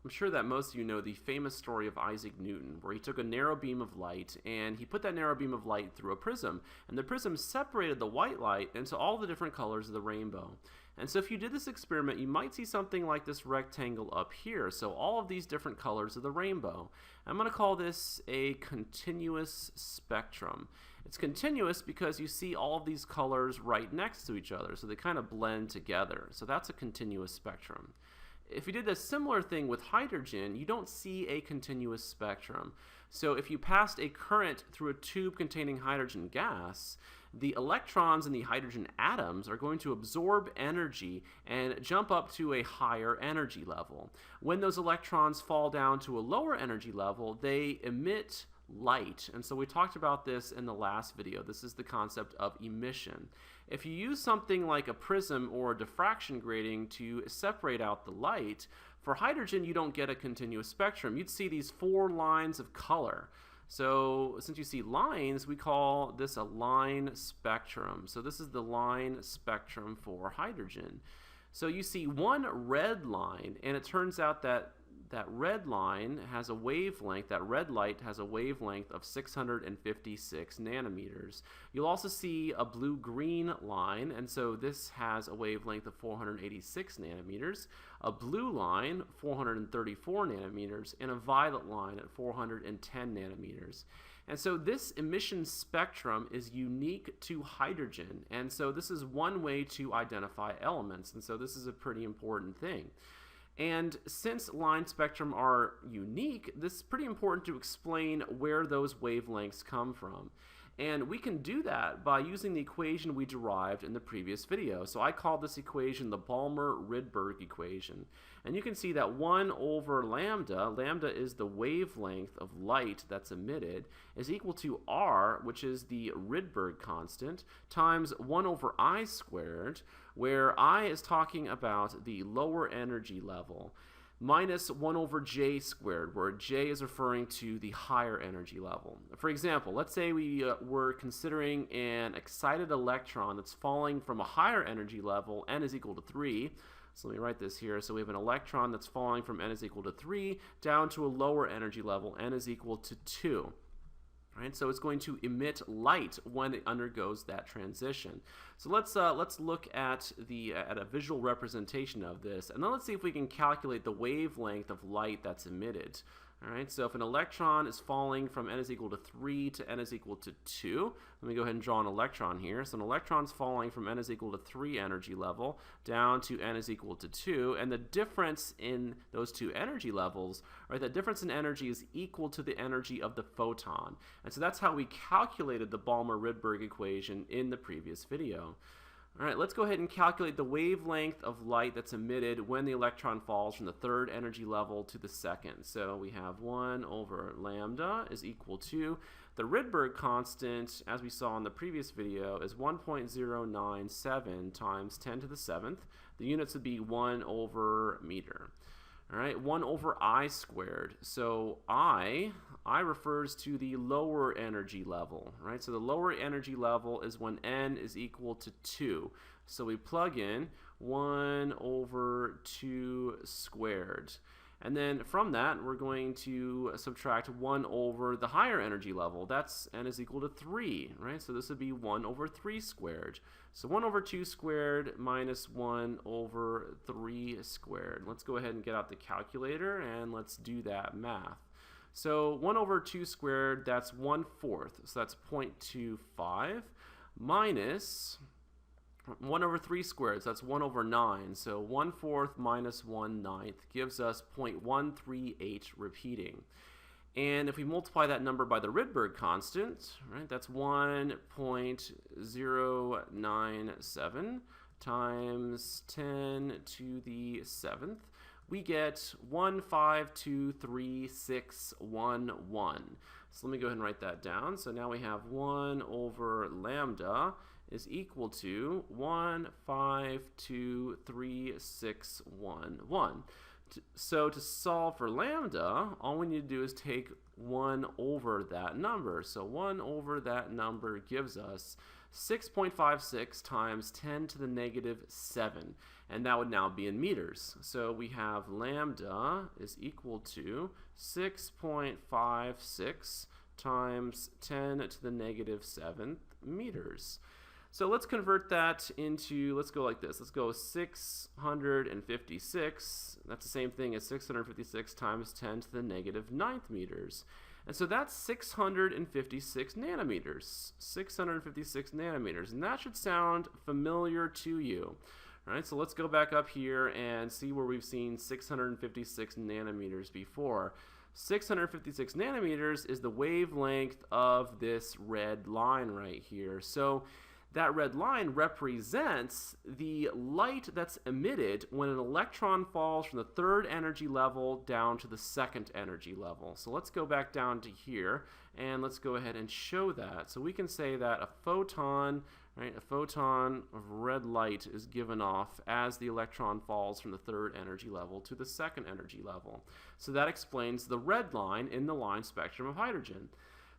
I'm sure that most of you know the famous story of Isaac Newton, where he took a narrow beam of light and he put that narrow beam of light through a prism, and the prism separated the white light into all the different colors of the rainbow. And so if you did this experiment, you might see something like this rectangle up here, so all of these different colors of the rainbow. I'm going to call this a continuous spectrum. It's continuous because you see all of these colors right next to each other, so they kind of blend together. So that's a continuous spectrum. If you did a similar thing with hydrogen, you don't see a continuous spectrum. So if you passed a current through a tube containing hydrogen gas, the electrons in the hydrogen atoms are going to absorb energy and jump up to a higher energy level. When those electrons fall down to a lower energy level, they emit light. And so we talked about this in the last video. This is the concept of emission. If you use something like a prism or a diffraction grating to separate out the light, for hydrogen you don't get a continuous spectrum. You'd see these four lines of color. So since you see lines, we call this a line spectrum. So this is the line spectrum for hydrogen. So you see one red line, and it turns out that that red line has a wavelength, that red light has a wavelength of 656 nanometers. You'll also see a blue-green line, and so this has a wavelength of 486 nanometers, a blue line, 434 nanometers, and a violet line at 410 nanometers. And so this emission spectrum is unique to hydrogen, and so this is one way to identify elements, and so this is a pretty important thing. And since line spectrum are unique, this is pretty important to explain where those wavelengths come from. And we can do that by using the equation we derived in the previous video. So I called this equation the Balmer-Rydberg equation. And you can see that 1 over lambda, lambda is the wavelength of light that's emitted, is equal to r, which is the Rydberg constant, times 1 over I squared, where I is talking about the lower energy level, minus 1 over j squared, where j is referring to the higher energy level. For example, let's say we were considering an excited electron that's falling from a higher energy level, n is equal to 3. So let me write this here. So we have an electron that's falling from n is equal to 3 down to a lower energy level, n is equal to 2. Right, so it's going to emit light when it undergoes that transition. So let's look at a visual representation of this, and then let's see if we can calculate the wavelength of light that's emitted. All right, so if an electron is falling from n is equal to 3 to n is equal to 2, let me go ahead and draw an electron here. So an electron's falling from n is equal to 3 energy level down to n is equal to 2, and the difference in those two energy levels, right, the difference in energy is equal to the energy of the photon. And so that's how we calculated the Balmer-Rydberg equation in the previous video. All right, let's go ahead and calculate the wavelength of light that's emitted when the electron falls from the third energy level to the second. So we have 1 over lambda is equal to, the Rydberg constant, as we saw in the previous video, is 1.097 times 10 to the 7th. The units would be 1 over meter. All right, 1 over I squared. So I refers to the lower energy level, right? So the lower energy level is when n is equal to 2. So we plug in 1 over 2 squared. And then from that, we're going to subtract 1 over the higher energy level. That's n is equal to 3, right? So this would be 1 over 3 squared. So 1 over 2 squared minus 1 over 3 squared. Let's go ahead and get out the calculator and let's do that math. So 1 over 2 squared, that's 1/4. So that's 0.25 minus 1 over 3 squared, so that's 1 over 9. So 1/4 minus 1/9 gives us 0.138 repeating. And if we multiply that number by the Rydberg constant, right, that's 1.097 times 10 to the 7th. We get 1523611. So let me go ahead and write that down. So now we have 1 over lambda is equal to 1523611. So to solve for lambda, all we need to do is take 1 over that number. So 1 over that number gives us 6.56 times 10 to the negative 7. and that would now be in meters. So we have lambda is equal to 6.56 times 10 to the negative 7th meters. So let's convert that into, let's go like this. Let's go 656. That's the same thing as 656 times 10 to the negative 9th meters. And so that's 656 nanometers. 656 nanometers. And that should sound familiar to you. All right, so let's go back up here and see where we've seen 656 nanometers before. 656 nanometers is the wavelength of this red line right here. So that red line represents the light that's emitted when an electron falls from the third energy level down to the second energy level. So let's go back down to here and let's go ahead and show that. So we can say that a photon, right, a photon of red light is given off as the electron falls from the third energy level to the second energy level. So that explains the red line in the line spectrum of hydrogen.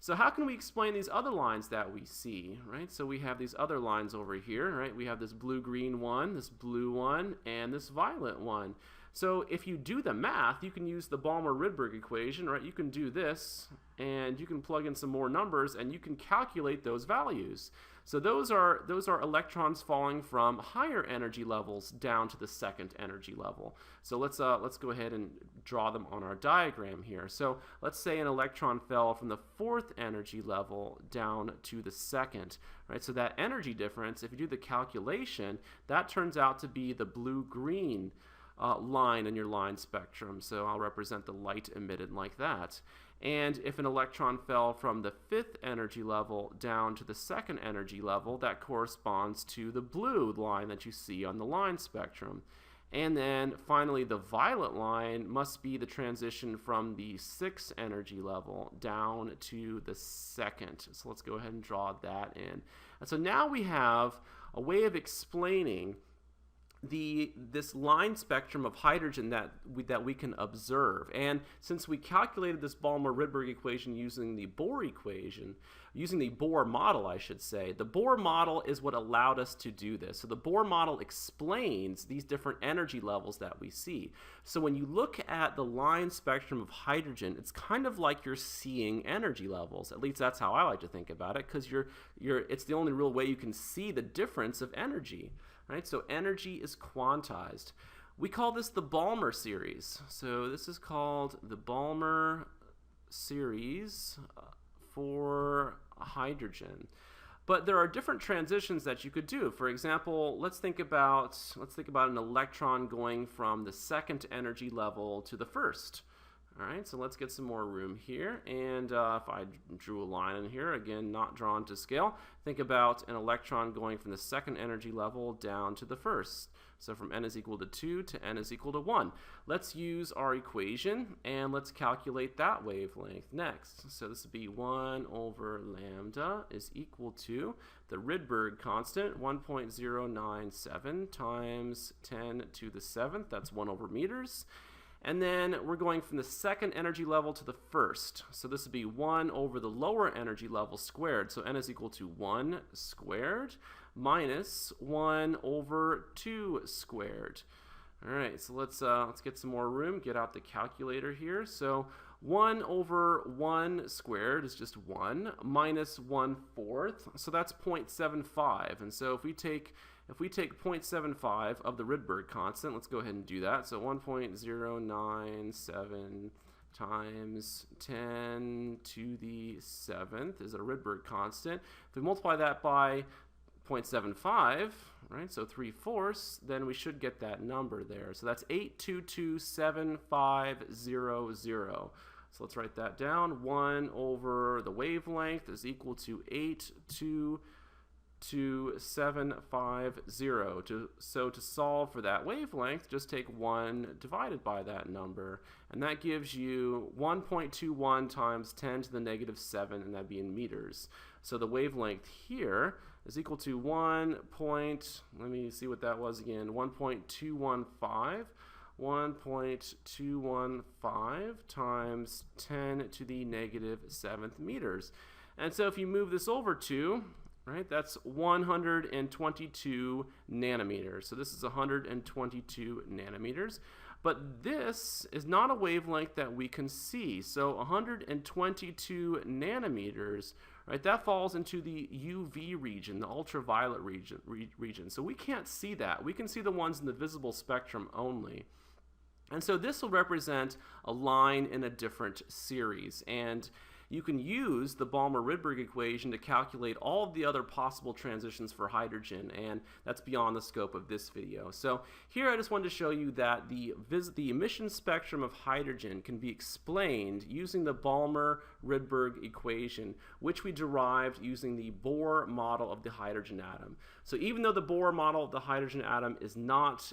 So how can we explain these other lines that we see, right? So we have these other lines over here, right? We have this blue-green one, this blue one, and this violet one. So if you do the math, you can use the Balmer-Rydberg equation, right? You can do this, and you can plug in some more numbers, and you can calculate those values. So those are electrons falling from higher energy levels down to the second energy level. So let's go ahead and draw them on our diagram here. So let's say an electron fell from the fourth energy level down to the second, right? So that energy difference, if you do the calculation, that turns out to be the blue-green line in your line spectrum. So I'll represent the light emitted like that. And if an electron fell from the fifth energy level down to the second energy level, that corresponds to the blue line that you see on the line spectrum. And then finally, the violet line must be the transition from the sixth energy level down to the second. So let's go ahead and draw that in. And so now we have a way of explaining this line spectrum of hydrogen that we can observe. And since we calculated this Balmer-Rydberg equation using the Bohr model, I should say, the Bohr model is what allowed us to do this. So the Bohr model explains these different energy levels that we see. So when you look at the line spectrum of hydrogen, it's kind of like you're seeing energy levels. At least that's how I like to think about it, because it's the only real way you can see the difference of energy. Right, so energy is quantized. We call this the Balmer series. So this is called the Balmer series for hydrogen. But there are different transitions that you could do. For example, let's think about an electron going from the second energy level to the first. All right, so let's get some more room here. And if I drew a line in here, again, not drawn to scale, think about an electron going from the second energy level down to the first. So from n is equal to 2 to n is equal to 1. Let's use our equation, and let's calculate that wavelength next. So this would be 1 over lambda is equal to the Rydberg constant, 1.097 times 10 to the 7th. That's 1 over meters. And then we're going from the second energy level to the first. So this would be 1 over the lower energy level squared. So n is equal to 1 squared minus 1 over 2 squared. All right, so let's get some more room, get out the calculator here. So 1 over 1 squared is just 1 minus 1/4. So that's 0.75. And so if we take 0.75 of the Rydberg constant, let's go ahead and do that. So 1.097 times 10 to the 7th is a Rydberg constant. If we multiply that by 0.75, right, so 3/4, then we should get that number there. So that's 8227500. So let's write that down. 1 over the wavelength is equal to 8227500. So to solve for that wavelength, just take 1 divided by that number, and that gives you 1.21 times 10 to the negative 7, and that'd be in meters. So the wavelength here is equal to 1.215 times 10 to the negative 7th meters. And so if you move this over to right? That's 122 nanometers. So this is 122 nanometers. But this is not a wavelength that we can see. So 122 nanometers, right, that falls into the UV region, the ultraviolet region. So we can't see that. We can see the ones in the visible spectrum only. And so this will represent a line in a different series. And you can use the Balmer-Rydberg equation to calculate all of the other possible transitions for hydrogen, and that's beyond the scope of this video. So here I just wanted to show you that the emission spectrum of hydrogen can be explained using the Balmer-Rydberg equation, which we derived using the Bohr model of the hydrogen atom. So even though the Bohr model of the hydrogen atom is not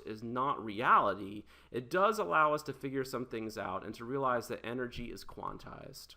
reality, it does allow us to figure some things out and to realize that energy is quantized.